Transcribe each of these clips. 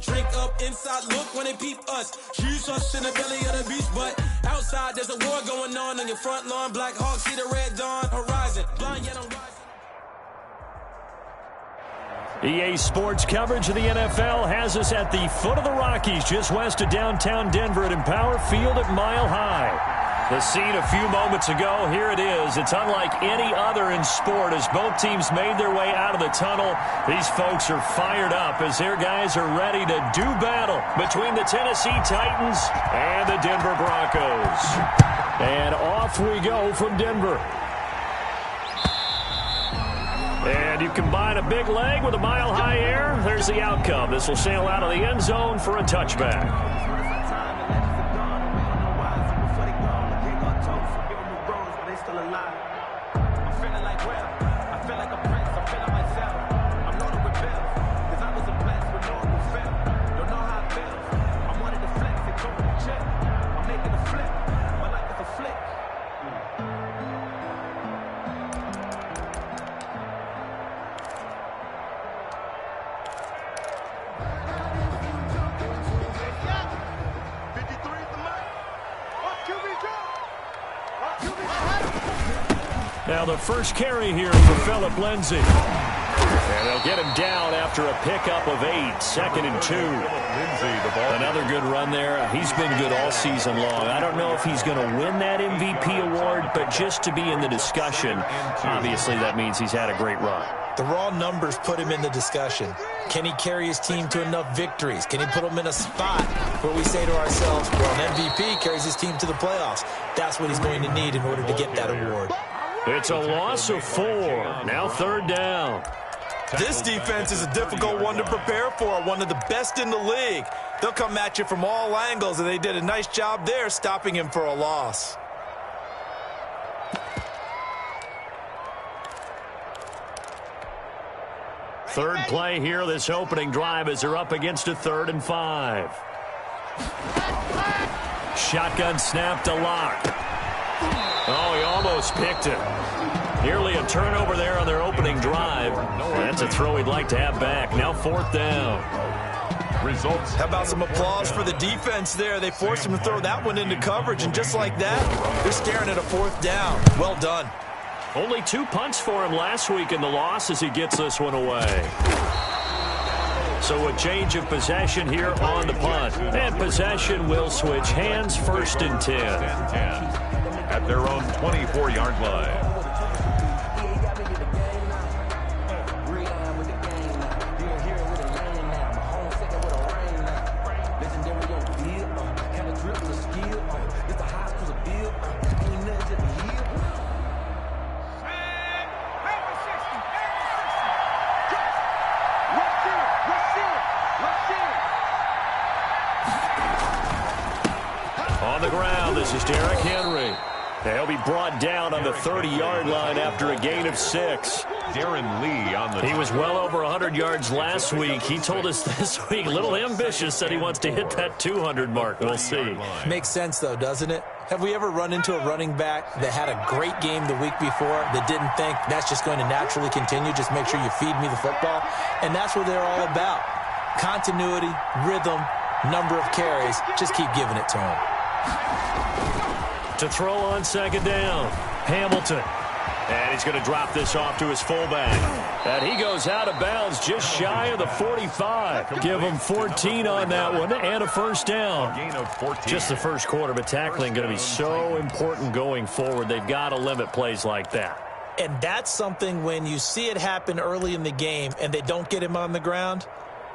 drink up, inside look when they peep us. Shoes us in the belly of the beach, but outside there's a war going on your front lawn. Black Hawks see the red dawn horizon. Blind yet I'm rising. EA Sports coverage of the NFL has us at the foot of the Rockies, just west of downtown Denver at Empower Field at Mile High. The scene a few moments ago, here it is. It's unlike any other in sport as both teams made their way out of the tunnel. These folks are fired up as their guys are ready to do battle between the Tennessee Titans and the Denver Broncos. And off we go from Denver. And you combine a big leg with a mile-high air, there's the outcome. This will sail out of the end zone for a touchback. Now the first carry here for Phillip Lindsay. And they'll get him down after a pickup of 8, 2nd and 2. Another good run there. He's been good all season long. I don't know if he's going to win that MVP award, but just to be in the discussion, obviously that means he's had a great run. The raw numbers put him in the discussion. Can he carry his team to enough victories? Can he put them in a spot where we say to ourselves, well, an MVP carries his team to the playoffs. That's what he's going to need in order to get that award. It's a loss of 4. Now 3rd down. This defense is a difficult one to prepare for, one of the best in the league. They'll come at you from all angles, and they did a nice job there stopping him for a loss. Third play here, this opening drive as they're up against a 3rd and 5. Shotgun snap to Locke. Oh, he almost picked it. Nearly a turnover there on their opening drive. That's a throw he'd like to have back. Now 4th down. Results. How about some applause for the defense there? They forced him to throw that one into coverage, and just like that, they're staring at a 4th down. Well done. Only 2 punts for him last week in the loss as he gets this one away. So a change of possession here on the punt. And possession will switch hands, 1st and 10. At their own 24-yard line. On the ground, this is Derrick Henry. He'll be brought down on the 30-yard line after a gain of 6. Darren Lee on the... He was well over 100 yards last week. He told us this week, a little ambitious, said he wants to hit that 200 mark. We'll see. Makes sense, though, doesn't it? Have we ever run into a running back that had a great game the week before that didn't think that's just going to naturally continue? Just make sure you feed me the football. And that's what they're all about. Continuity, rhythm, number of carries. Just keep giving it to him. To throw on 2nd down, Hamilton. And he's going to drop this off to his fullback. And he goes out of bounds just shy of the 45. Give him 14 on that one and a 1st down. Gain of 14. Just the first quarter, but tackling going to be so important going forward. They've got to limit plays like that. And that's something when you see it happen early in the game and they don't get him on the ground,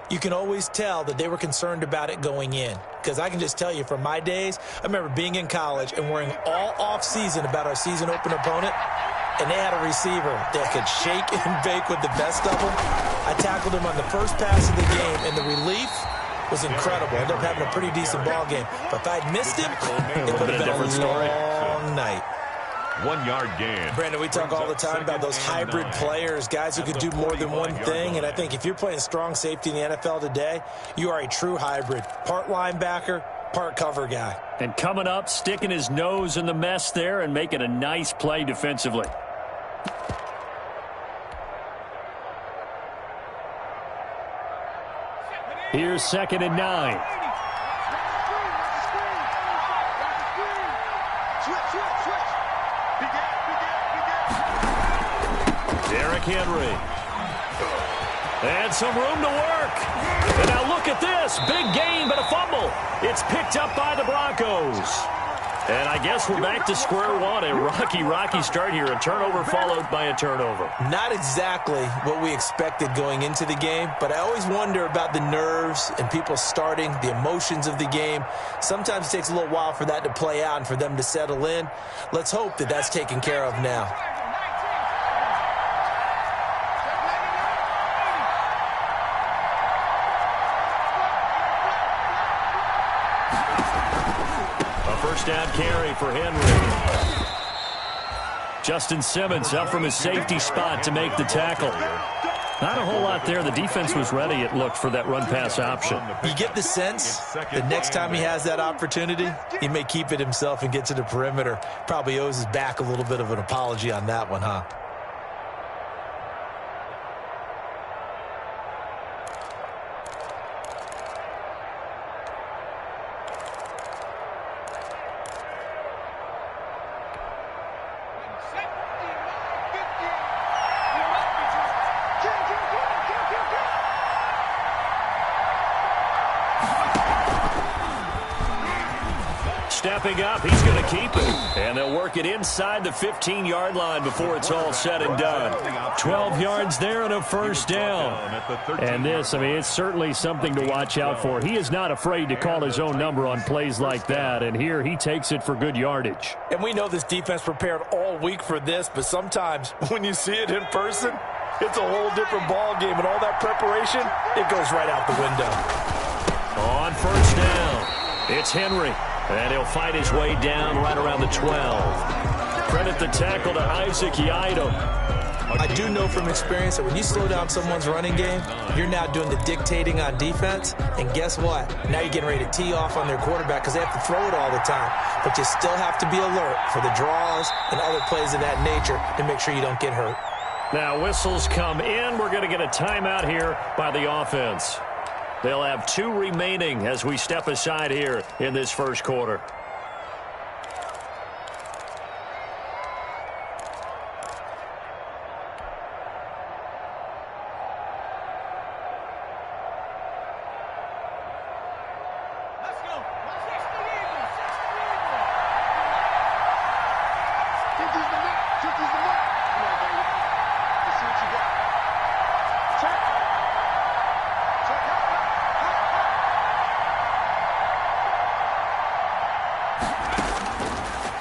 you can always tell that they were concerned about it going in. Because I can just tell you from my days, I remember being in college and worrying all off-season about our season opener opponent, and they had a receiver that could shake and bake with the best of them. I tackled him on the first pass of the game, and the relief was incredible. I ended up having a pretty decent ball game. But if I'd missed him, it would have been a long night. 1-yard gain. Brandon, we talk all the time about those hybrid players, guys who could do more than one thing. And I think if you're playing strong safety in the NFL today, you are a true hybrid. Part linebacker, part cover guy. And coming up, sticking his nose in the mess there and making a nice play defensively. Here's 2nd and 9. Derrick Henry. And some room to work. And now look at this. Big gain, but a fumble. It's picked up by the Broncos. And I guess we're back to square one. A rocky start here. A turnover followed by a turnover. Not exactly what we expected going into the game, but I always wonder about the nerves and people starting, the emotions of the game. Sometimes it takes a little while for that to play out and for them to settle in. Let's hope that that's taken care of now. Down carry for Henry. Justin Simmons up from his safety spot to make the tackle. Not a whole lot there. The defense was ready, it looked, for that run-pass option. You get the sense that next time he has that opportunity, he may keep it himself and get to the perimeter. Probably owes his back a little bit of an apology on that one, huh? Stepping up, he's going to keep it. And they'll work it inside the 15-yard line before it's all said and done. 12 yards there and a first down. And this, I mean, it's certainly something to watch out for. He is not afraid to call his own number on plays like that. And here he takes it for good yardage. And we know this defense prepared all week for this, but sometimes when you see it in person, it's a whole different ball game. And all that preparation, it goes right out the window. On first down, it's Henry. And he'll fight his way down right around the 12. Credit the tackle to Isaac Yiadom. I do know from experience that when you slow down someone's running game, you're now doing the dictating on defense. And guess what? Now you're getting ready to tee off on their quarterback because they have to throw it all the time. But you still have to be alert for the draws and other plays of that nature to make sure you don't get hurt. Now whistles come in. We're going to get a timeout here by the offense. They'll have 2 remaining as we step aside here in this first quarter.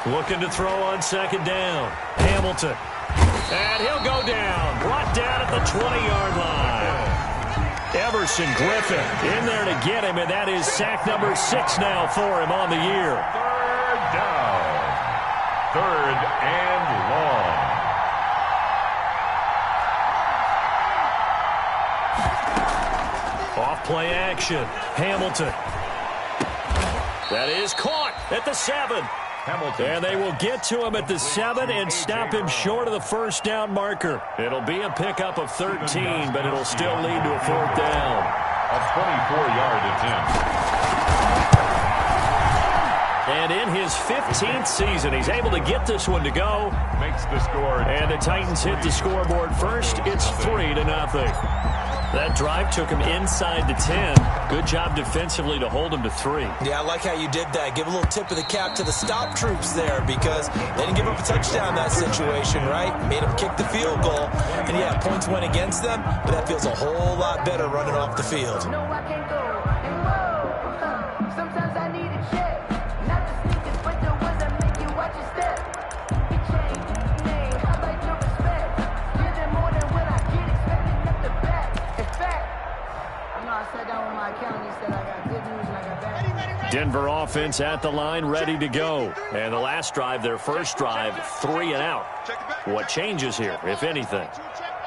Looking to throw on second down. Hamilton. And he'll go down. Brought down at the 20-yard line. Everson Griffin in there to get him, and that is sack number 6 now for him on the year. Third down. 3rd and long. Off play action. Hamilton. That is caught at the 7. And they will get to him at the 7 and stop him short of the first down marker. It'll be a pickup of 13, but it'll still lead to a 4th down. A 24-yard attempt. And in his 15th season, he's able to get this one to go. Makes the score. And the Titans hit the scoreboard first. It's 3-0. That drive took him inside the 10. Good job defensively to hold him to 3. Yeah, I like how you did that. Give a little tip of the cap to the stop troops there because they didn't give up a touchdown in that situation, right? Made them kick the field goal. And, yeah, points went against them, but that feels a whole lot better running off the field. No, I can't go. Sometimes I need a check. Not the sneakers, but the ones that make you watch your step. You change your name. I like your respect. Give them more than what I get expected at the back. In fact, I sat down with my accountant and said I got good news and I got bad news. Denver offense at the line, ready to go. And the last drive, their first drive, 3 and out. What changes here, if anything?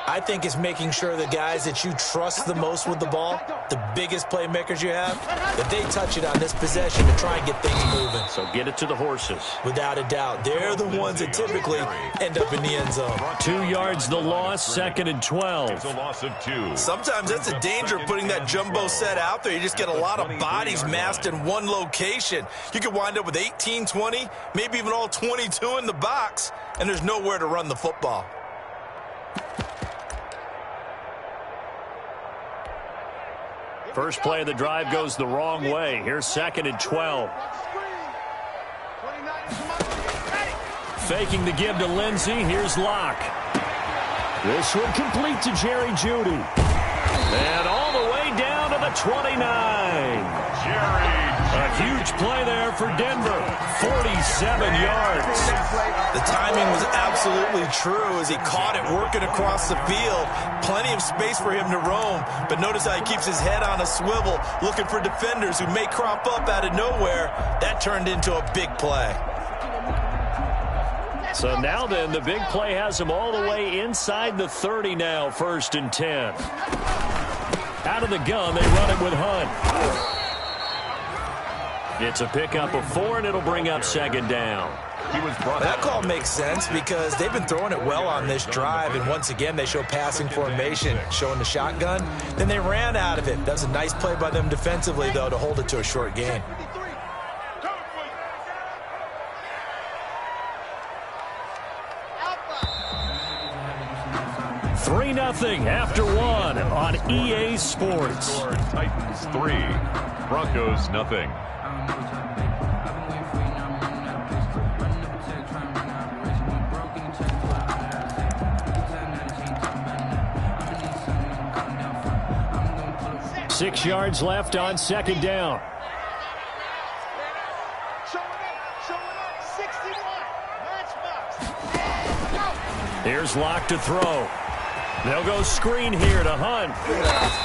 I think it's making sure the guys that you trust the most with the ball, the biggest playmakers you have, that they touch it on this possession to try and get things moving. So get it to the horses. Without a doubt. They're the ones that typically end up in the end zone. 2 yards the loss, 2nd and 12. It's a loss of 2. Sometimes that's the danger of putting that jumbo set out there. You just get a lot of bodies massed in one location. You could wind up with 18, 20, maybe even all 22 in the box, and there's nowhere to run the football. First play of the drive goes the wrong way. Here's 2nd and 12. Faking the give to Lindsey. Here's Locke. This one complete to Jerry Jeudy. And all the way down to the 29. A huge play there for Denver. 47 yards. The timing was absolutely true as he caught it working across the field. Plenty of space for him to roam. But notice how he keeps his head on a swivel, looking for defenders who may crop up out of nowhere. That turned into a big play. So now then, the big play has him all the way inside the 30 now, 1st and 10. Out of the gun, they run it with Hunt. It's a pickup of 4, and it'll bring up 2nd down. That call makes sense because they've been throwing it well on this drive, and once again, they show passing formation, showing the shotgun. Then they ran out of it. That was a nice play by them defensively, though, to hold it to a short gain. 3-0 after 1 on EA Sports. Titans 3, Broncos 0. 6 yards left on 2nd down. Here's Locke to throw. They'll go screen here to Hunt.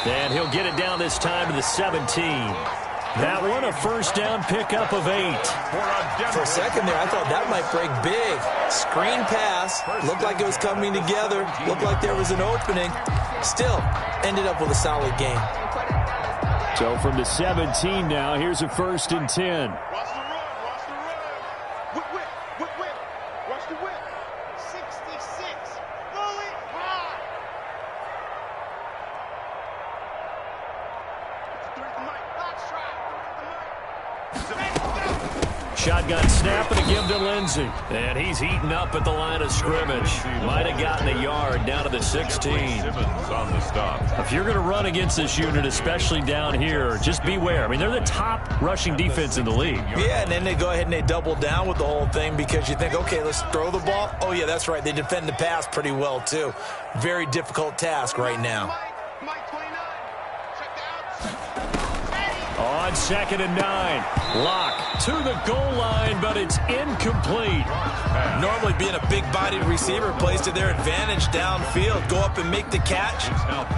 And he'll get it down this time to the 17. That one a 1st down pickup of 8. For a second there, I thought that might break big. Screen pass. Looked like it was coming together. Looked like there was an opening. Still, ended up with a solid game. So from the 17 now, here's a 1st and 10. Watch the run. Whip. Watch the whip. 66. Throw it high. Shotgun snap and a give to Lindsey. And he's heating up at the line of scrimmage. Might have gotten a yard down to the 16. On the stop. If you're going to run against this unit, especially down here, just beware. I mean, they're the top rushing defense in the league. Yeah, and then they go ahead and they double down with the whole thing because you think, okay, let's throw the ball. Oh, yeah, that's right. They defend the pass pretty well, too. Very difficult task right now. On 2nd and 9, Locke to the goal line, but it's incomplete. Normally being a big-bodied receiver plays to their advantage downfield. Go up and make the catch,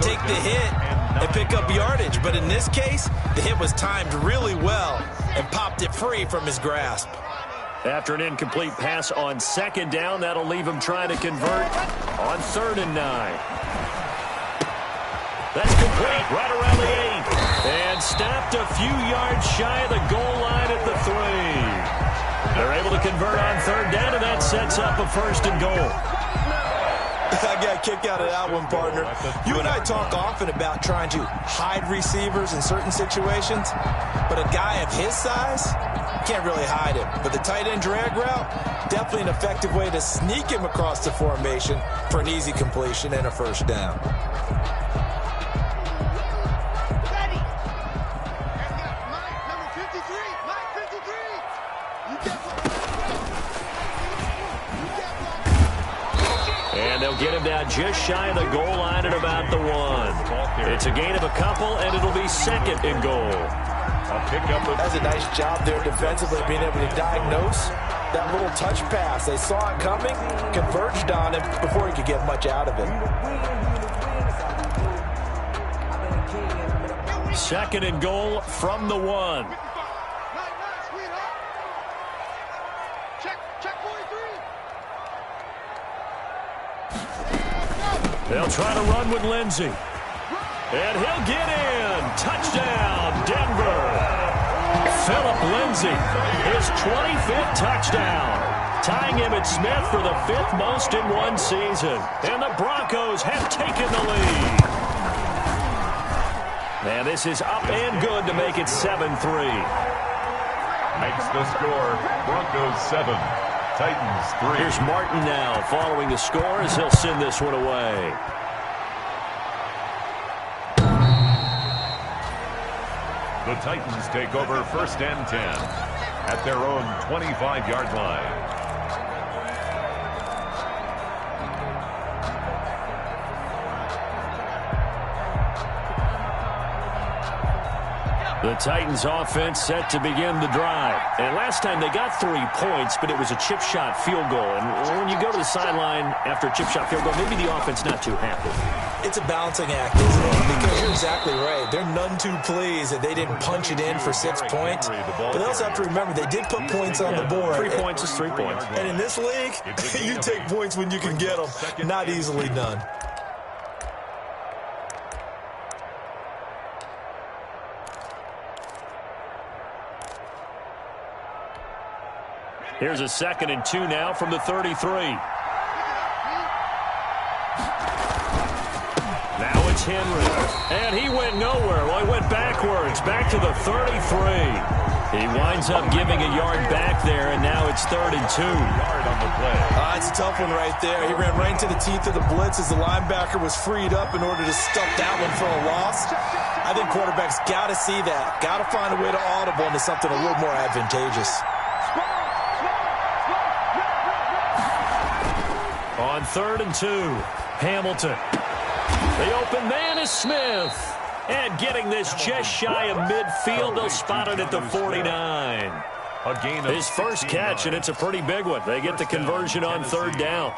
take the hit, and pick up yardage. But in this case, the hit was timed really well and popped it free from his grasp. After an incomplete pass on 2nd down, that'll leave him trying to convert on 3rd and 9. That's complete right around the 8. And stopped a few yards shy of the goal line at the 3. They're able to convert on 3rd down, and that sets up a 1st and goal. I got a kick out of that one, partner. You and I talk often about trying to hide receivers in certain situations, but a guy of his size can't really hide him. But the tight end drag route, definitely an effective way to sneak him across the formation for an easy completion and a 1st down. And they'll get him down just shy of the goal line at about the 1. It's a gain of a couple, and it'll be 2nd and goal. That's a nice job there defensively, being able to diagnose that little touch pass. They saw it coming, converged on him before he could get much out of it. 2nd and goal from the 1. They'll try to run with Lindsey. And he'll get in. Touchdown, Denver. Philip Lindsey, his 25th touchdown, tying Emmitt Smith for the 5th most in one season. And the Broncos have taken the lead. And this is up and good to make it 7-3. Makes the score Broncos 7, Titans 3. Here's Martin now following the score as he'll send this one away. The Titans take over 1st and 10 at their own 25-yard line. The Titans offense set to begin the drive. And last time they got 3 points, but it was a chip shot field goal. And when you go to the sideline after a chip shot field goal, maybe the offense not too happy. It's a balancing act, isn't it? Because you're exactly right. They're none too pleased that they didn't punch it in for 6 points. But they also have to remember they did put points on the board. 3 points is 3 points. And in this league, you take points when you can get them. Not easily done. Here's a 2nd and 2 now from the 33. Now it's Henry. And he went nowhere. Well, he went backwards, back to the 33. He winds up giving a yard back there, and now it's 3rd and 2. Yard on the play. It's a tough one right there. He ran right into the teeth of the blitz as the linebacker was freed up in order to stuff that one for a loss. I think quarterbacks got to see that. Got to find a way to audible into something a little more advantageous. On 3rd and 2, Hamilton. The open man is Smith. And getting this just shy of midfield, they'll spot it at the 49. A gain of His first catch, and it's a pretty big one. They get the conversion on 3rd down.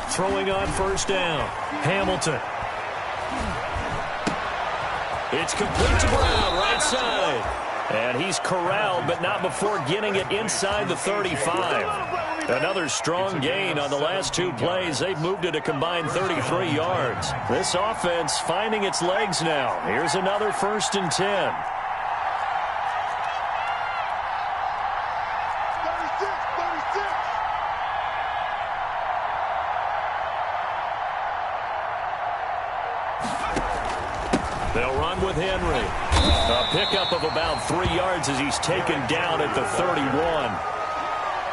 Throwing on 1st down, Hamilton. It's complete to Brown, right side. And he's corralled, but not before getting it inside the 35. Another strong gain on the last 2 plays. They've moved it a combined 33 yards. This offense finding its legs now. Here's another 1st and 10. They'll run with Henry. A pickup of about 3 yards as he's taken down at the 31.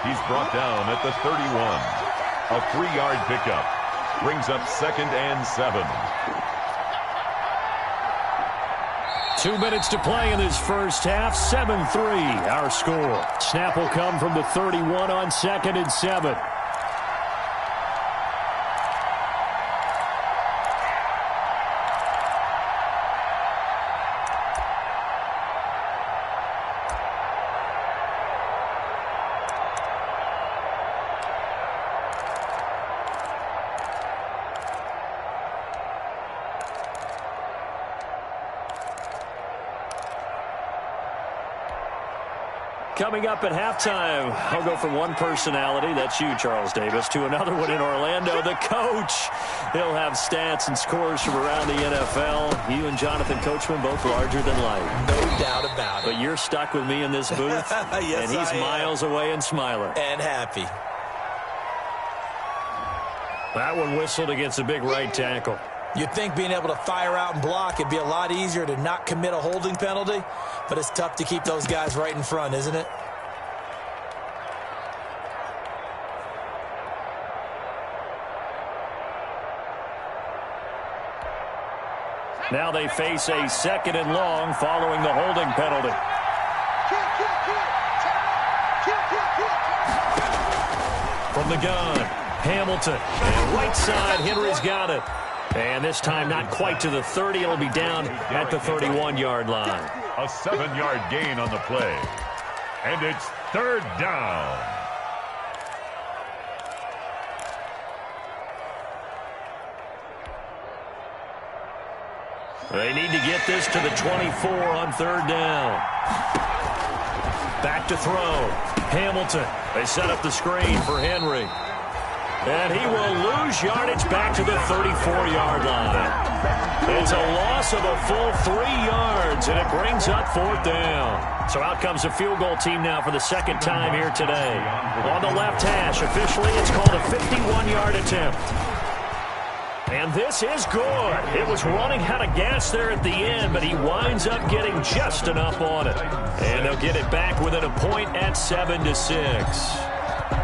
He's brought down at the 31. A 3-yard pickup. Brings up 2nd and 7. 2 minutes to play in this first half. 7-3 our score. Snap will come from the 31 on 2nd and 7. Coming up at halftime, I'll go from one personality, that's you, Charles Davis, to another one in Orlando, the coach. He'll have stats and scores from around the NFL. You and Jonathan Coachman both larger than life. No doubt about it. But you're stuck with me in this booth, yes, and he's miles away and smiling. And happy. That one whistled against a big right tackle. You'd think being able to fire out and block it'd be a lot easier to not commit a holding penalty, but it's tough to keep those guys right in front, isn't it? Now they face a 2nd and long following the holding penalty. From the gun, Hamilton. And right side, Henry's got it. And this time not quite to the 30. It'll be down at the 31-yard line. A 7-yard gain on the play. And it's 3rd down. They need to get this to the 24 on 3rd down. Back to throw. Hamilton. They set up the screen for Henry. And he will lose yardage back to the 34-yard line. It's a loss of a full 3 yards, and it brings up 4th down. So out comes a field goal team now for the 2nd time here today. On the left hash, officially, it's called a 51-yard attempt. And this is good. It was running out of gas there at the end, but he winds up getting just enough on it. And they'll get it back within a point at 7-6.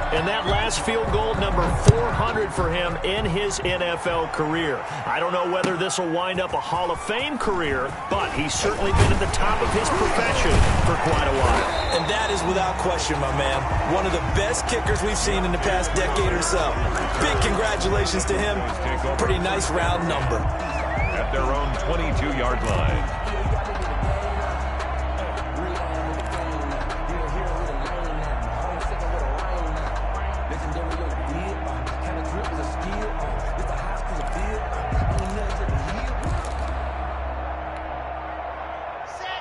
And that last field goal, number 400 for him in his NFL career. I don't know whether this will wind up a Hall of Fame career, but he's certainly been at the top of his profession for quite a while. And that is without question, my man. One of the best kickers we've seen in the past decade or so. Big congratulations to him. Pretty nice round number. At their own 22-yard line.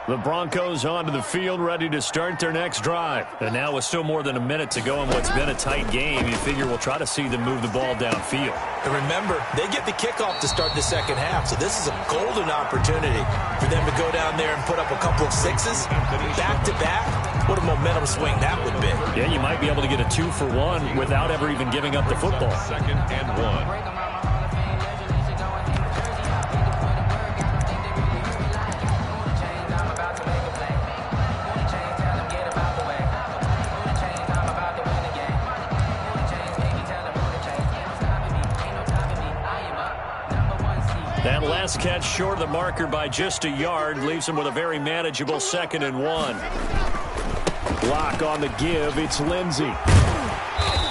The Broncos onto the field, ready to start their next drive. And now with still more than a minute to go in what's been a tight game, you figure we'll try to see them move the ball downfield. And remember, they get the kickoff to start the 2nd half, so this is a golden opportunity for them to go down there and put up a couple of 6s back-to-back. What a momentum swing that would be. Yeah, you might be able to get a 2-for-1 without ever even giving up the football. 2nd and 1. That last catch short of the marker by just a yard leaves him with a very manageable 2nd and 1. Block on the give. It's Lindsey.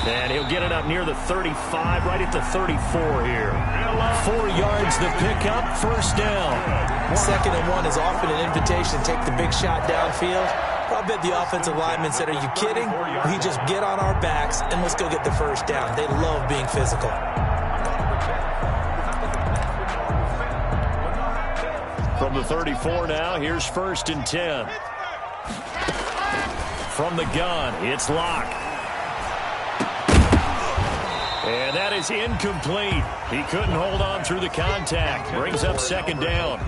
And he'll get it up near the 35, right at the 34 here. 4 yards the pickup, 1st down. 2nd and 1 is often an invitation to take the big shot downfield. I bet the offensive lineman said, are you kidding? We just get on our backs and let's go get the 1st down. They love being physical. From the 34 now, here's 1st and 10. From the gun, it's Locke. And that is incomplete. He couldn't hold on through the contact. Brings up 2nd down.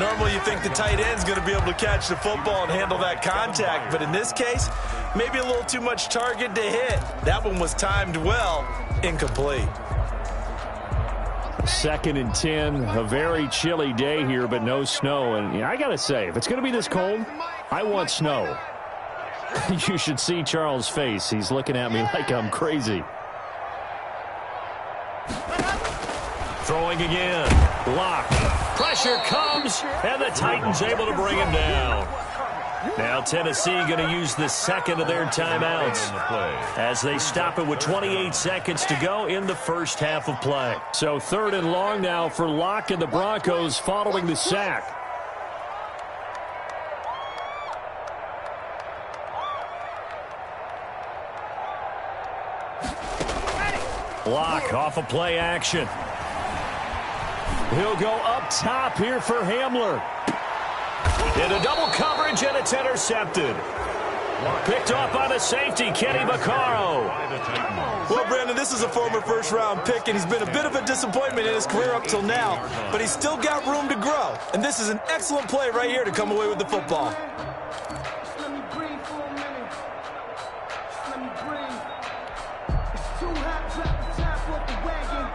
Normally you think the tight end's going to be able to catch the football and handle that contact, but in this case, maybe a little too much target to hit. That one was timed well. Incomplete. 2nd and 10, a very chilly day here, but no snow. And I got to say, if it's going to be this cold, I want snow. You should see Charles' face. He's looking at me like I'm crazy. Throwing again. Block. Pressure comes, and the Titans able to bring him down. Now Tennessee going to use the 2nd of their timeouts as they stop it with 28 seconds to go in the 1st half of play. So 3rd and long now for Locke and the Broncos following the sack. Locke off of play action. He'll go up top here for Hamler. Into double coverage, and it's intercepted. Picked off by the safety, Kenny Vaccaro. Well, Brandon, this is a former 1st-round pick, and he's been a bit of a disappointment in his career up till now, but he's still got room to grow. And this is an excellent play right here to come away with the football. Let me breathe for a minute. Let me breathe. It's too hot, drop the top off the wagon.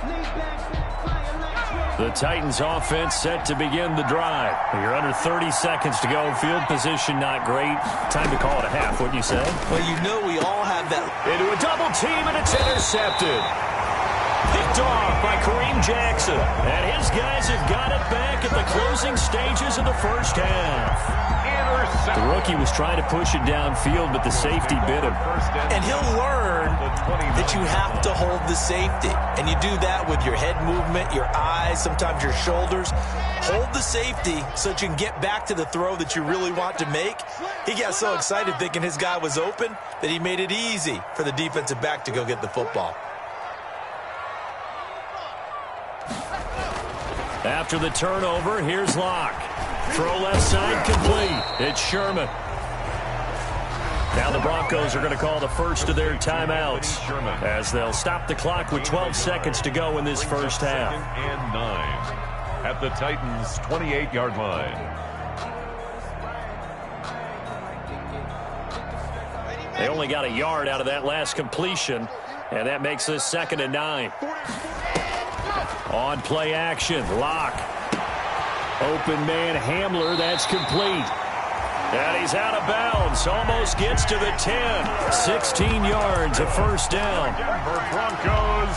Lay back, flying like dragon. The Titans offense set to begin the drive. You're under 30 seconds to go. Field position not great. Time to call it a half, wouldn't you say? Well, you know we all have that. Into a double team, and it's intercepted. Picked off by Kareem Jackson. And his guys have got it back at the closing stages of the 1st half. The rookie was trying to push it downfield, but the safety bit him. And he'll learn that you have to hold the safety. And you do that with your head movement, your eyes, sometimes your shoulders. Hold the safety so that you can get back to the throw that you really want to make. He got so excited thinking his guy was open that he made it easy for the defensive back to go get the football. After the turnover, here's Locke. Throw left side complete. It's Sherman. Now the Broncos are going to call the first of their timeouts as they'll stop the clock with 12 seconds to go in this first half. And 9 at the Titans' 28-yard line. They only got a yard out of that last completion, and that makes this 2nd and 9. On play action, Locke. Open man Hamler, that's complete. And he's out of bounds, almost gets to the 10. 16 yards, a first down. Denver Broncos.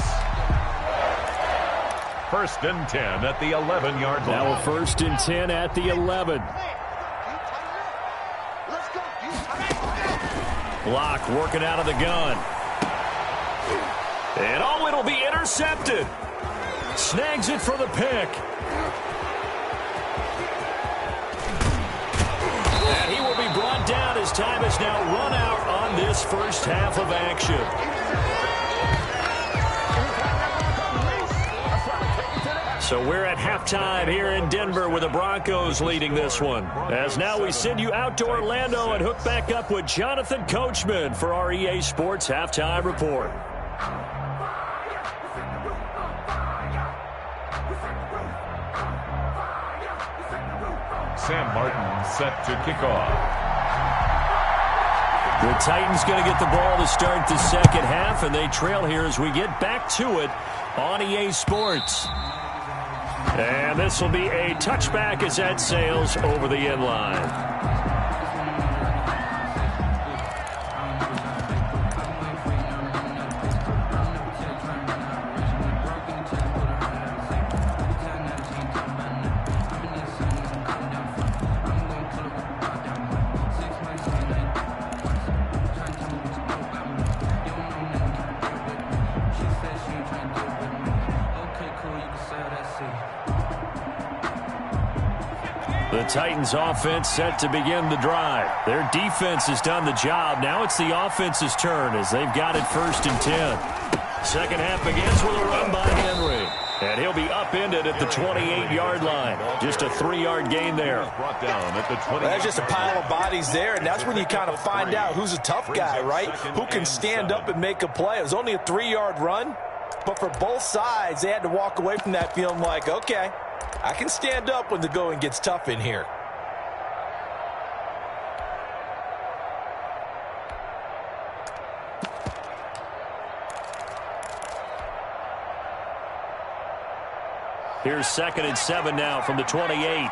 1st and 10 at the 11-yard line. Now a 1st and 10 at the 11. Locke working out of the gun. And oh, it'll be intercepted. Snags it for the pick. And he will be brought down as time is now run out on this first half of action. So we're at halftime here in Denver with the Broncos leading this one. As now we send you out to Orlando and hook back up with Jonathan Coachman for our EA Sports Halftime Report. Sam Martin set to kick off. The Titans going to get the ball to start the second half, and they trail here as we get back to it on EA Sports. And this will be a touchback as that sails over the end line. The Titans offense set to begin the drive. Their defense has done the job. Now it's the offense's turn as they've got it 1st and 10. Second half begins with a run by Henry. And he'll be upended at the 28-yard line. Just a 3-yard gain there. Brought down at the 20. That's just a pile of bodies there, and that's when you kind of find out who's a tough guy, right? Who can stand up and make a play. It was only a 3-yard run, but for both sides, they had to walk away from that feeling like, okay, I can stand up when the going gets tough in here. Here's 2nd and 7 now from the 28.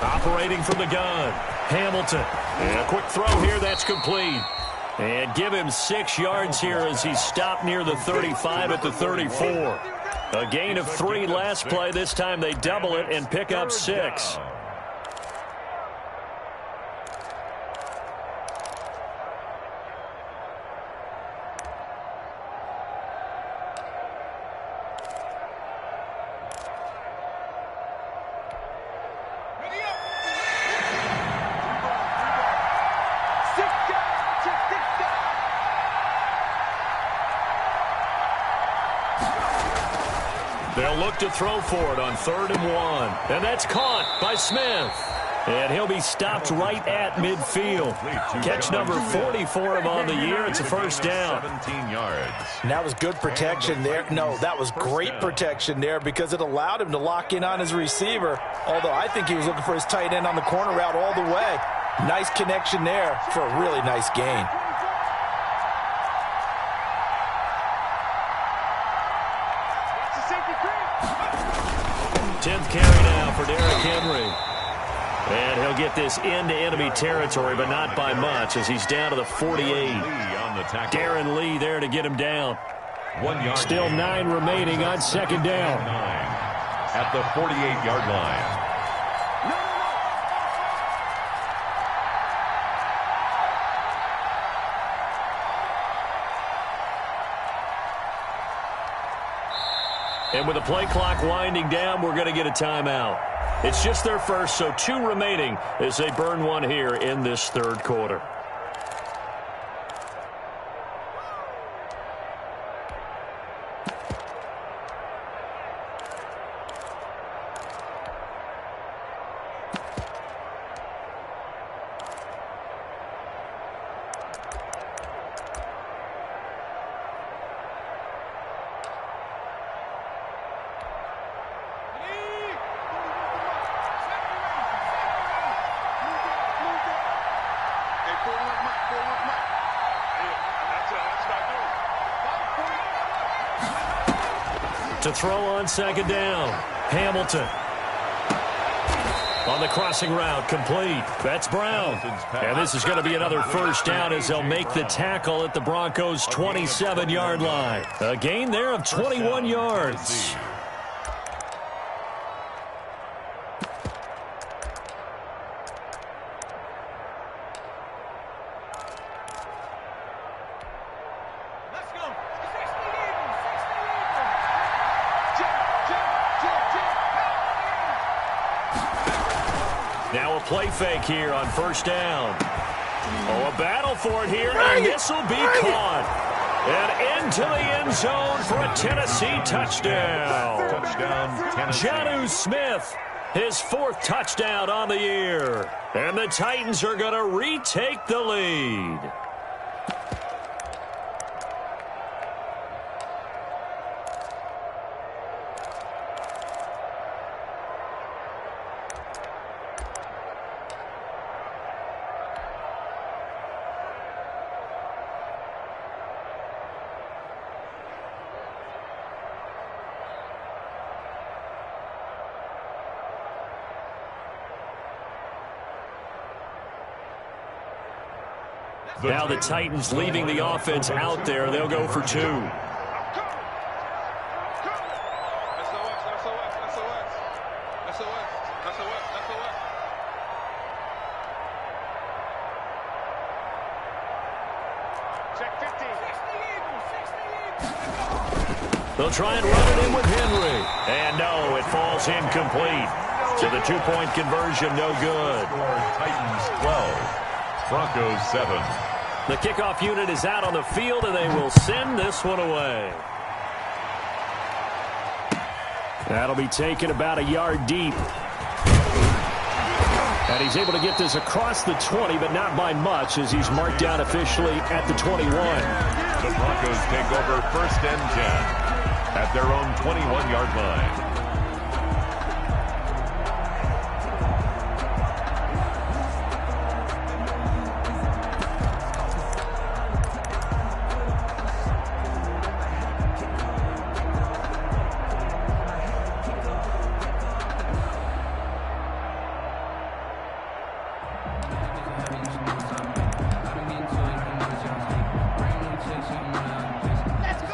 Operating from the gun, Hamilton. And a quick throw here, that's complete. And give him 6 yards here as he's stopped near the 35 at the 34. A gain of 3 last play. This time they double it and pick up 6. They'll look to throw for it on 3rd and 1. And that's caught by Smith. And he'll be stopped right at midfield. Catch number 40 for him on the year. It's a first down. 17 yards. And that was good protection there. No, that was great protection there because it allowed him to lock in on his receiver. Although I think he was looking for his tight end on the corner route all the way. Nice connection there for a really nice gain. 10th carry now for Derrick Henry. And he'll get this into enemy territory, but not by much as he's down to the 48. Darren Lee there to get him down. 1 yard. Still 9 remaining on 2nd down. 9 at the 48-yard line. And with the play clock winding down, we're going to get a timeout. It's just their first, so 2 remaining as they burn one here in this third quarter. To throw on second down. Hamilton. On the crossing route, complete. That's Brown. And this is going to be another first down as they'll make the tackle at the Broncos' 27-yard line. A gain there of 21 yards. Now a play fake here on first down. Oh, a battle for it here, and this will be caught. And into the end zone for a Tennessee touchdown. Touchdown, Tennessee. Jonnu Smith, his 4th touchdown on the year. And the Titans are going to retake the lead. Now the Titans leaving the offense out there. They'll go for 2. They'll try and run it in with Henry. And no, it falls incomplete. So the 2-point conversion, no good. Titans 12. Broncos 7. The kickoff unit is out on the field, and they will send this one away. That'll be taken about a yard deep. And he's able to get this across the 20, but not by much, as he's marked down officially at the 21. The Broncos take over 1st and 10 at their own 21-yard line.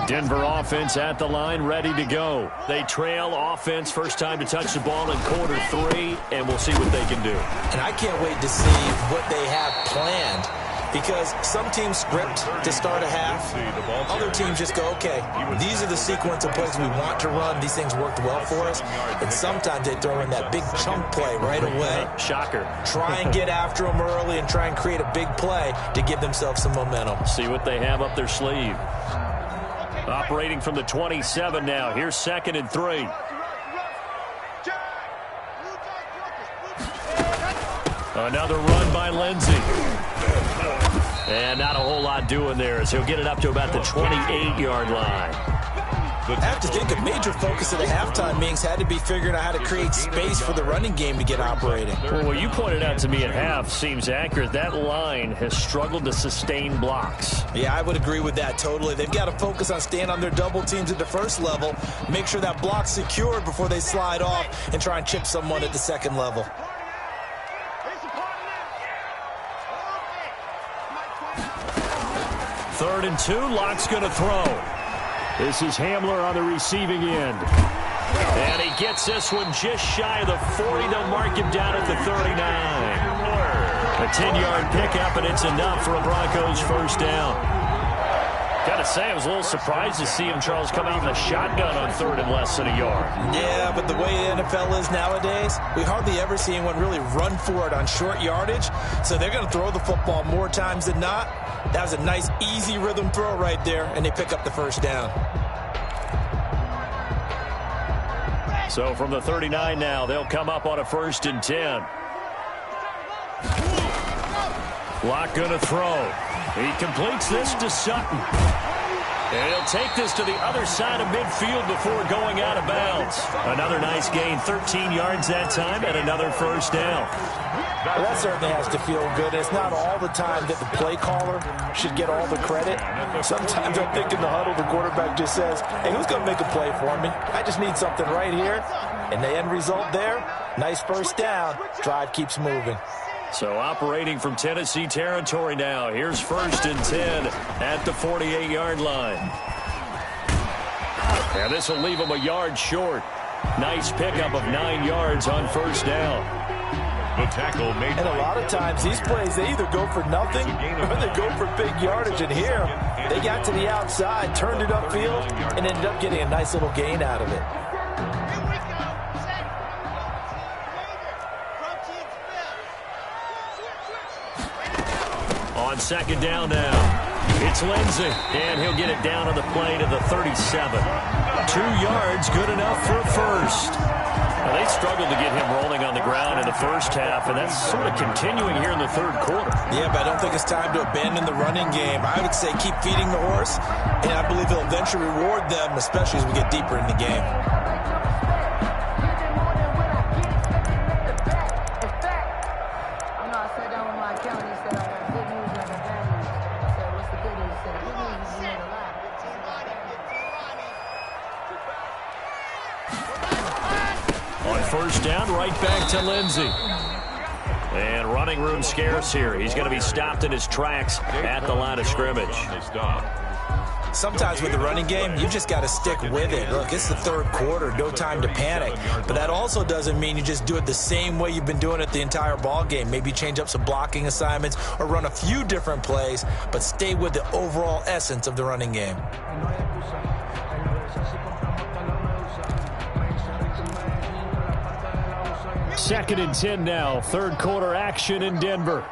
Denver offense at the line, ready to go. They trail offense, first time to touch the ball in quarter 3, and we'll see what they can do. And I can't wait to see what they have planned, because some teams script to start a half. Other teams just go, okay, these are the sequence of plays we want to run. These things worked well for us. And sometimes they throw in that big chunk play right away. Shocker. Try and get after them early and try and create a big play to give themselves some momentum. See what they have up their sleeve. Operating from the 27 now. Here's 2nd and 3. Another run by Lindsey. And not a whole lot doing there, as he'll get it up to about the 28-yard line. I have to think a major focus of the halftime meetings had to be figuring out how to create space for the running game to get operating. Well, what you pointed out to me at half seems accurate. That line has struggled to sustain blocks. Yeah, I would agree with that totally. They've got to focus on staying on their double teams at the first level, make sure that block's secured before they slide off, and try and chip someone at the second level. 3rd and 2, Lock's going to throw. This is Hamler on the receiving end. And he gets this one just shy of the 40. They'll mark him down at the 39. A 10-yard pickup, and it's enough for a Broncos first down. Got to say, I was a little surprised to see him, Charles, come out in a shotgun on third and less than a yard. Yeah, but the way the NFL is nowadays, we hardly ever see anyone really run for it on short yardage. So they're going to throw the football more times than not. That was a nice, easy rhythm throw right there, and they pick up the first down. So from the 39 now, they'll come up on a 1st and 10. Locke going to throw. He completes this to Sutton. And he'll take this to the other side of midfield before going out of bounds. Another nice gain, 13 yards that time, and another first down. Well, that certainly has to feel good. It's not all the time that the play caller should get all the credit. Sometimes I think in the huddle, the quarterback just says, hey, who's going to make a play for me? I just need something right here. And the end result there, nice first down. Drive keeps moving. So operating from Tennessee territory now. Here's 1st and 10 at the 48-yard line. And this will leave them a yard short. Nice pickup of 9 yards on first down. The tackle made. And a lot of times these plays, they either go for nothing or they go for big yardage. And here, they got to the outside, turned it upfield, and ended up getting a nice little gain out of it. On 2nd down now, it's Lindsey, and he'll get it down on the play to the 37. 2 yards, good enough for a first. Now, they struggled to get him rolling on the ground in the first half, and that's sort of continuing here in the third quarter. Yeah, but I don't think it's time to abandon the running game. I would say keep feeding the horse, and I believe he'll eventually reward them, especially as we get deeper in the game. First down, right back to Lindsey. And running room scarce here. He's going to be stopped in his tracks at the line of scrimmage. Sometimes with the running game, you just got to stick with it. Look, it's the third quarter, no time to panic. But that also doesn't mean you just do it the same way you've been doing it the entire ball game. Maybe change up some blocking assignments or run a few different plays, but stay with the overall essence of the running game. 2nd and 10 now. Third quarter action in Denver.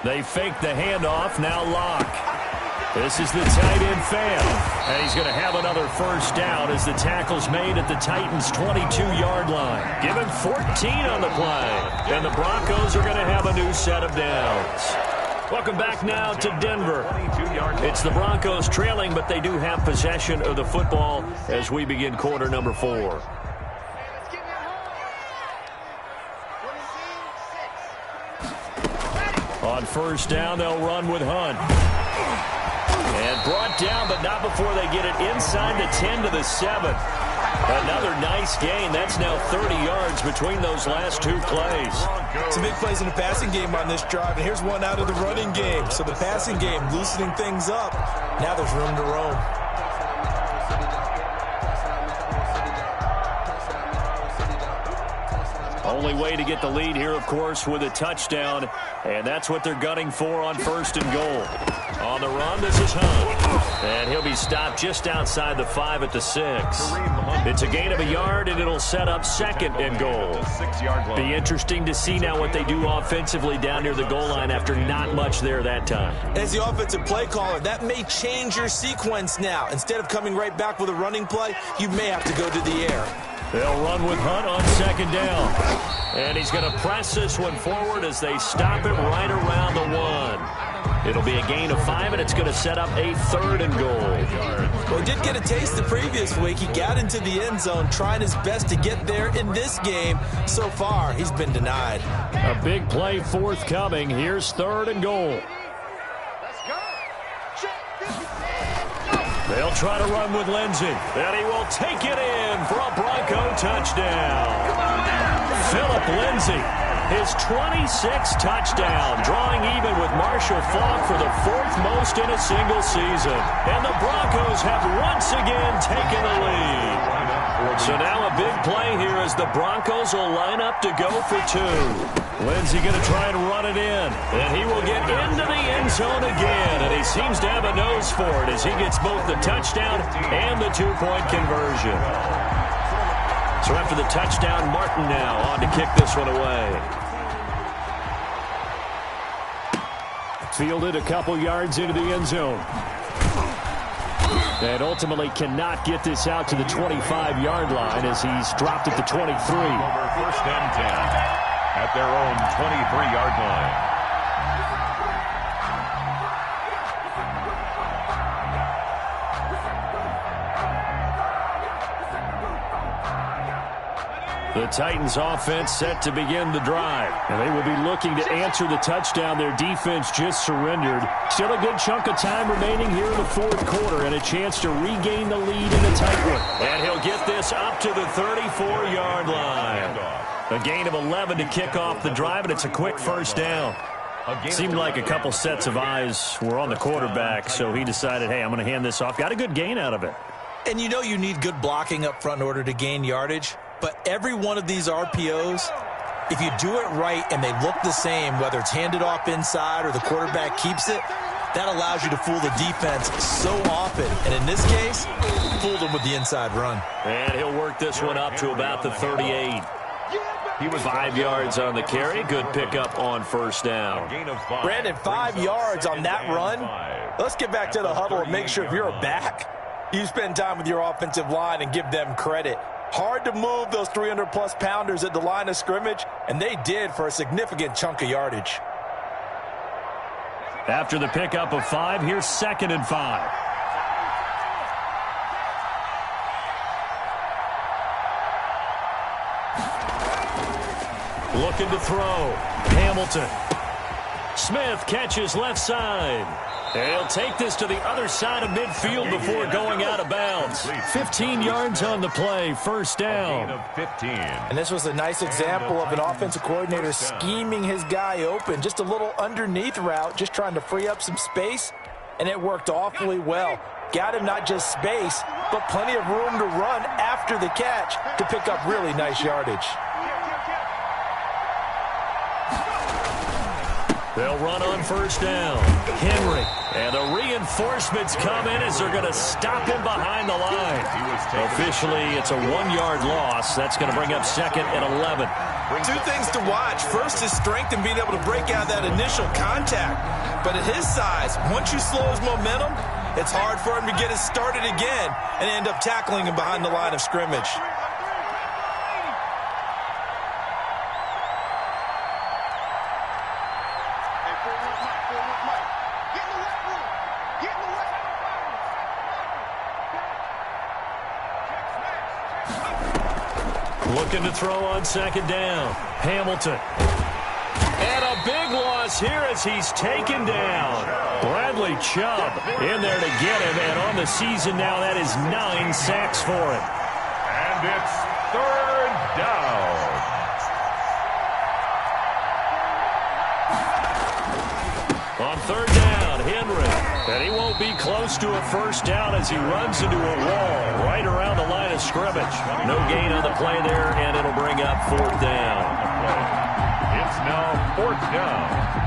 They fake the handoff. Now Locke. This is the tight end fan. And he's going to have another first down as the tackle's made at the Titans' 22-yard line. Give him 14 on the play. And the Broncos are going to have a new set of downs. Welcome back now to Denver. It's the Broncos trailing, but they do have possession of the football as we begin quarter number 4. On first down, they'll run with Hunt. And brought down, but not before they get it inside the 10 to the 7. Another nice gain. That's now 30 yards between those last 2 plays. Some big plays in the passing game on this drive, and here's one out of the running game. So the passing game loosening things up. Now there's room to roam. Only way to get the lead here, of course, with a touchdown, and that's what they're gunning for on 1st and goal. On the run, this is Hunt, and he'll be stopped just outside the 5 at the 6. It's a gain of a yard, and it'll set up 2nd and goal. Be interesting to see now what they do offensively down near the goal line after not much there that time. As the offensive play caller, that may change your sequence now. Instead of coming right back with a running play, you may have to go to the air. They'll run with Hunt on 2nd down. And he's going to press this one forward as they stop it right around the 1. It'll be a gain of 5, and it's going to set up a 3rd and goal. Well, he did get a taste the previous week. He got into the end zone, trying his best to get there in this game. So far, he's been denied. A big play forthcoming. Here's 3rd and goal. They'll try to run with Lindsey, and he will take it in for a Bronco touchdown. Philip Lindsey, his 26th touchdown, drawing even with Marshall Faulk for the 4th most in a single season. And the Broncos have once again taken the lead. So now a big play here as the Broncos will line up to go for two. Lindsey going to try and run it in. And he will get into the end zone again. And he seems to have a nose for it as he gets both the touchdown and the two-point conversion. So after the touchdown, Martin now on to kick this one away. Fielded a couple yards into the end zone. And ultimately cannot get this out to the 25-yard line as he's dropped at the 23. Over first and 10 at their own 23-yard line. The Titans offense set to begin the drive. And they will be looking to answer the touchdown their defense just surrendered. Still a good chunk of time remaining here in the fourth quarter and a chance to regain the lead in the tight one. And he'll get this up to the 34-yard line. A gain of 11 to kick off the drive, and it's a quick first down. Seemed like a couple sets of eyes were on the quarterback, so he decided, hey, I'm going to hand this off. Got a good gain out of it. And you know you need good blocking up front in order to gain yardage. But every one of these RPOs, if you do it right and they look the same, whether it's handed off inside or the quarterback keeps it, that allows you to fool the defense so often. And in this case, fooled them with the inside run. And he'll work this one up to about the 38. He was 5 yards on the carry. Good pickup on first down. Brandon, 5 yards on that run. Let's get back to the huddle and make sure if you're a back, you spend time with your offensive line and give them credit. Hard to move those 300-plus pounders at the line of scrimmage, and they did for a significant chunk of yardage. After the pickup of 5, here's 2nd and 5. Looking to throw. Hamilton. Smith catches left side. And he'll take this to the other side of midfield before going out of bounds. 15 yards on the play, first down. And this was a nice example of an offensive coordinator scheming his guy open. Just a little underneath route, just trying to free up some space, and it worked awfully well. Got him not just space, but plenty of room to run after the catch to pick up really nice yardage. They'll run on first down. Henry. And the reinforcements come in as they're going to stop him behind the line. Officially, it's a 1-yard loss. That's going to bring up 2nd and 11. Two things to watch. First is strength and being able to break out that initial contact. But at his size, once you slow his momentum, it's hard for him to get it started again and end up tackling him behind the line of scrimmage. Looking to throw on 2nd down. Hamilton. And a big loss here as he's taken down. Bradley Chubb in there to get him. And on the season now, that is 9 sacks for him. And it's 3rd down. On 3rd down, Henry. And he won't be close to a first down as he runs into a wall right around the line of scrimmage. No gain on the play there, and it'll bring up 4th down. It's now 4th down.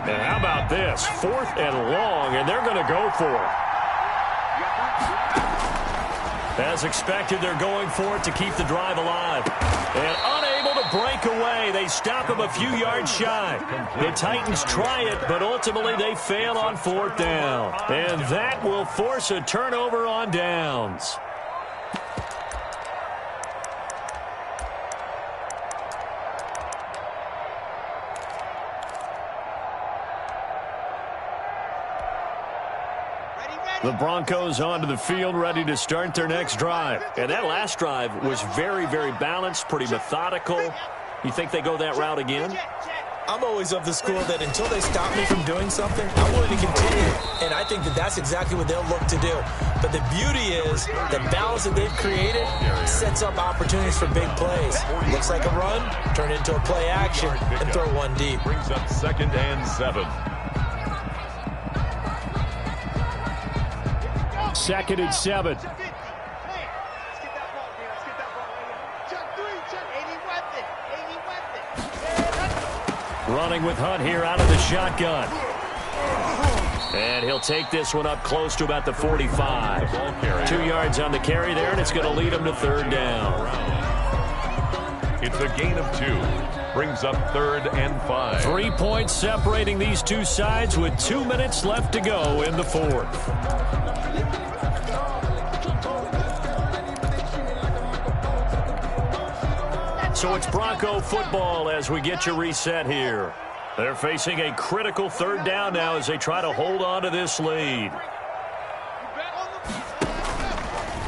And how about this? 4th and long, and they're going to go for it. As expected, they're going for it to keep the drive alive. And unable to break away. They stop him a few yards shy. The Titans try it, but ultimately they fail on 4th down. And that will force a turnover on downs. The Broncos onto the field, ready to start their next drive. And that last drive was very, very balanced, pretty methodical. You think they go that route again? I'm always of the school that until they stop me from doing something, I'm willing to continue. And I think that that's exactly what they'll look to do. But the beauty is the balance that they've created sets up opportunities for big plays. Looks like a run, turn into a play action, and throw one deep. Brings up 2nd and 7. 2nd and 7. Running with Hunt here out of the shotgun. And he'll take this one up close to about the 45. 2 yards on the carry there, and it's going to lead him to 3rd down. It's a gain of 2. Brings up 3rd and 5. 3 points separating these two sides with 2 minutes left to go in the 4th. So it's Bronco football as we get you reset here. They're facing a critical 3rd down now as they try to hold on to this lead.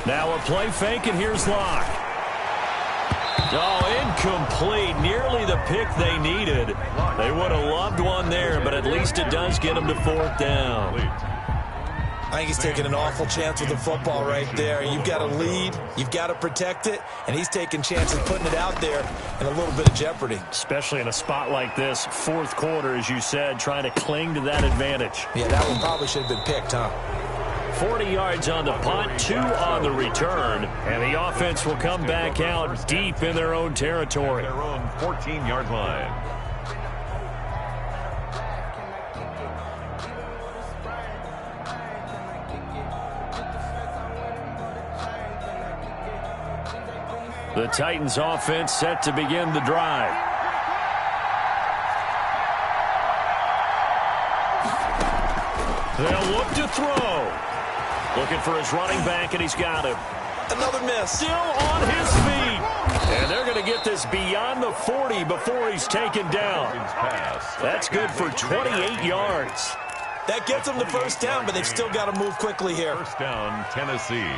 Now a play fake, and here's Locke. Oh, incomplete. Nearly the pick they needed. They would have loved one there, but at least it does get them to 4th down. I think he's taking an awful chance with the football right there. You've got to lead, you've got to protect it, and he's taking chances putting it out there in a little bit of jeopardy. Especially in a spot like this, 4th quarter, as you said, trying to cling to that advantage. Yeah, that one probably should have been picked, huh? 40 yards on the punt, 2 on the return, and the offense will come back out deep in their own territory. Their own 14-yard line. The Titans offense set to begin the drive. They'll look to throw. Looking for his running back, and he's got him. Another miss. Still on his feet. And they're going to get this beyond the 40 before he's taken down. That's good for 28 yards. That gets them the 1st down, but they've still got to move quickly here. 1st down, Tennessee.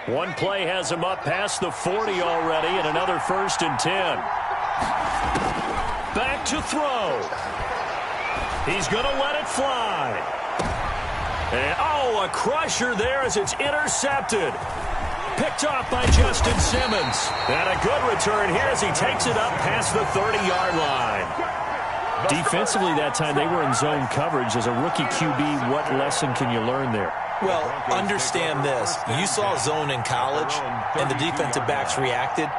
One play has him up past the 40 already, and another 1st and 10. Back to throw. He's going to let it fly. And, oh, a crusher there as it's intercepted. Picked off by Justin Simmons. And a good return here as he takes it up past the 30-yard line. Defensively that time, they were in zone coverage. As a rookie QB, what lesson can you learn there? Well, understand this. You saw zone in college, and the defensive backs reacted,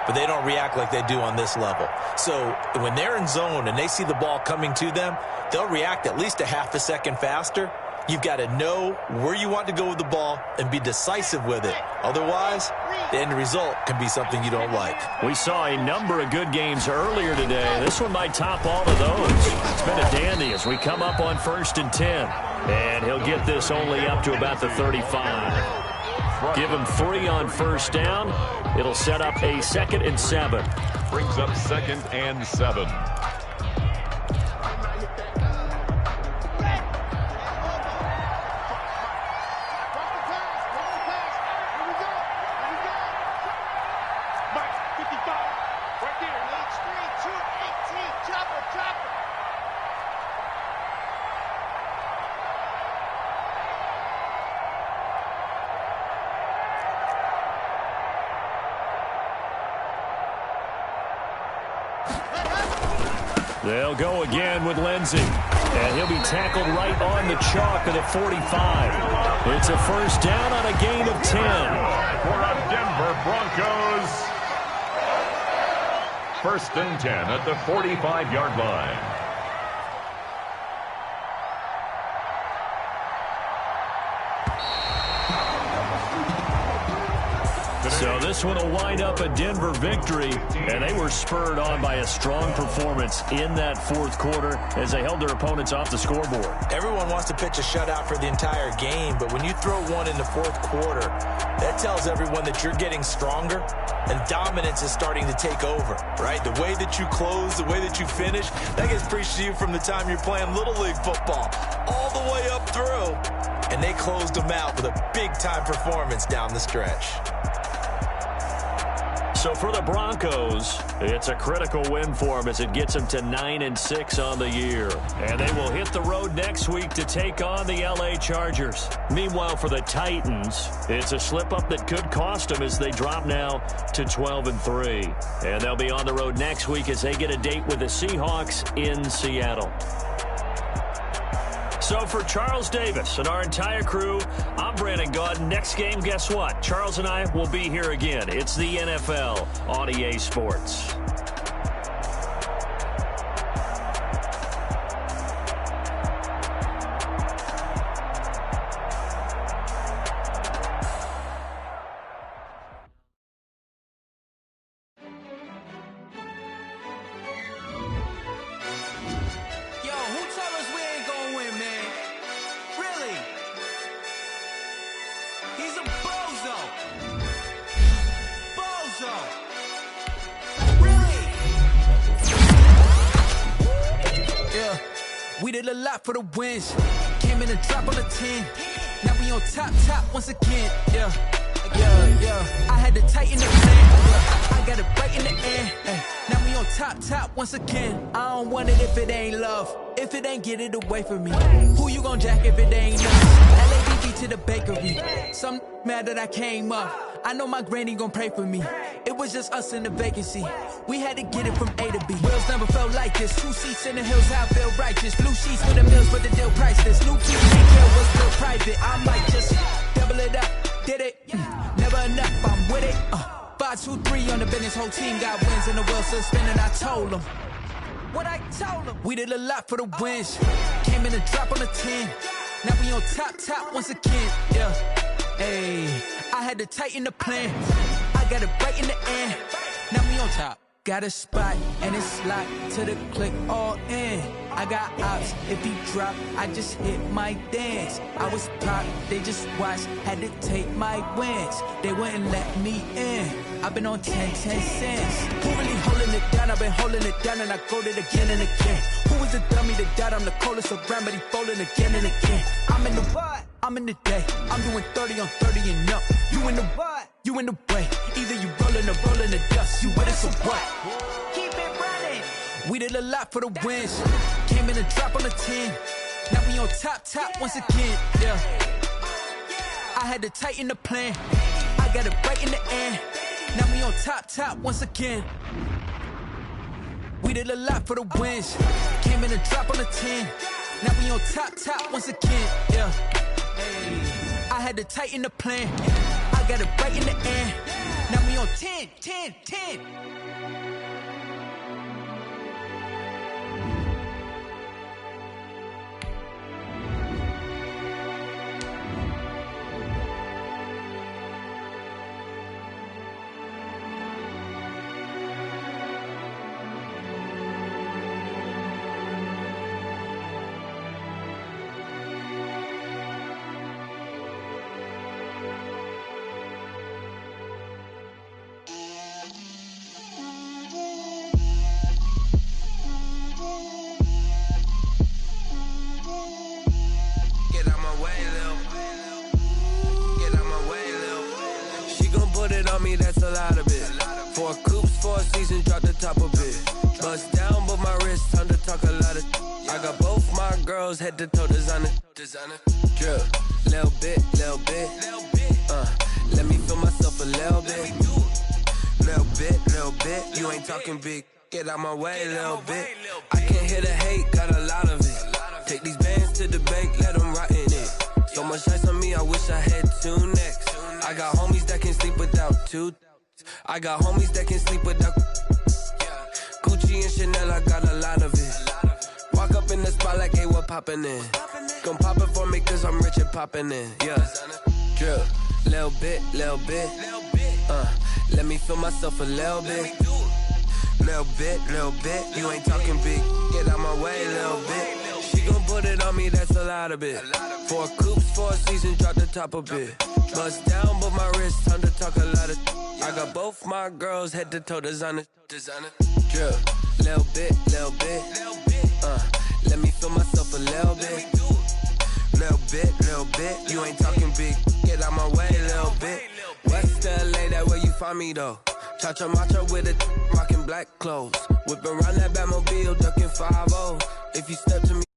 but they don't react like they do on this level. So when they're in zone and they see the ball coming to them, they'll react at least a half a second faster. You've got to know where you want to go with the ball and be decisive with it. Otherwise, the end result can be something you don't like. We saw a number of good games earlier today. This one might top all of those. It's been a dandy as we come up on 1st and 10. And he'll get this only up to about the 35. Give him 3 on 1st down. It'll set up a 2nd and 7. Brings up 2nd and 7. They'll go again with Lindsey. And he'll be tackled right on the chalk of the 45. It's a 1st down on a gain of 10. For the Denver Broncos. 1st and 10 at the 45-yard line. So this one will wind up a Denver victory, and they were spurred on by a strong performance in that 4th quarter as they held their opponents off the scoreboard. Everyone wants to pitch a shutout for the entire game, but when you throw one in the 4th quarter, that tells everyone that you're getting stronger and dominance is starting to take over, right? The way that you close, the way that you finish, that gets preached to you from the time you're playing Little League football all the way up through, and they closed them out with a big-time performance down the stretch. So for the Broncos, it's a critical win for them as it gets them to 9-6 on the year. And they will hit the road next week to take on the LA Chargers. Meanwhile, for the Titans, it's a slip-up that could cost them as they drop now to 12-3. And they'll be on the road next week as they get a date with the Seahawks in Seattle. So for Charles Davis and our entire crew, I'm Brandon Gaudin. Next game, guess what? Charles and I will be here again. It's the NFL on EA Sports. We did a lot for the wins. Came in and dropped on the 10. Now we on top once again. Yeah. I had to tighten the plan. I got it right in the air. Now we on top once again. I don't want it if it ain't love. If it ain't, get it away from me. Who you gon' jack if it ain't us? LABB to the bakery. Some mad that I came up. I know my granny gon' pray for me. It was just us in the vacancy. We had to get it from A to B. Wheels never felt like this. 2 seats in the hills, I feel righteous. Blue sheets with the mills, but the deal priceless. New key, can't care what's still private. I might just double it up. Did it? Never enough, I'm with it. 5, 2, 3 on the business. Whole team got wins and the wheels still spinning. I told them what I told them. We did a lot for the wins. Came in and drop on the 10. Now we on top once again. Yeah. Hey, I had to tighten the plan. I got it right in the air. Now we on top. Got a spot and it's locked to the click all in. I got ops, if he drop, I just hit my dance. I was top, they just watched, had to take my wins. They wouldn't let me in. I've been on 10 cents. Who really holding it down? I've been holding it down and I go it again and again. Who was the dummy that died? I'm the coldest around, but he folding again and again. I'm in the what? I'm in the day. I'm doing 30 on 30 and up. You in the what? You in the way. Either you rolling or rolling the dust. You with it, so what? Keep it running. We did a lot for the wins. Came in and drop on the 10. Now we on top once again. Yeah. I had to tighten the plan. I got it right in the air. Now we on top once again. We did a lot for the wins. Came in and drop on the 10. Now we on top once again. Yeah. I had to tighten the plan. I got it right in the air. Now we on 10. Me, that's a lot of it. 4 coops, 4 seasons, drop the top of it. Bust down, but my wrist, time to talk a lot of. I got both my girls head to toe designer. Drip, little bit. Let me feel myself a little bit. Little bit. You ain't talking big. Get out my way, little bit. I can't hear the hate, got a lot of it. Take these bands to the bank, let them rot in it. So much ice on me, I wish I had 2 necks. I got homies that can sleep without 2. I got homies that can sleep without Gucci and Chanel, I got a lot of it. Walk up in the spot like, hey, what poppin' in? Gon' pop it for me cause I'm rich and poppin' in. Yeah, drip, little bit. Let me feel myself a little bit. Little bit. You ain't talking big. Get out my way, little bit. She gon' put it on me, that's a lot of it. 4 coops, 4 seasons, drop the top of it. Bust down, but my wrist, time to talk a lot of. I got both my girls head to toe designer. Drip, little bit. Let me feel myself a little bit. Little bit. You ain't talking big. Get out my way, little bit. West LA, that where you find me though. Chacha macha with a rocking black clothes. Whipping around that Batmobile, ducking 5-0. If you step to me.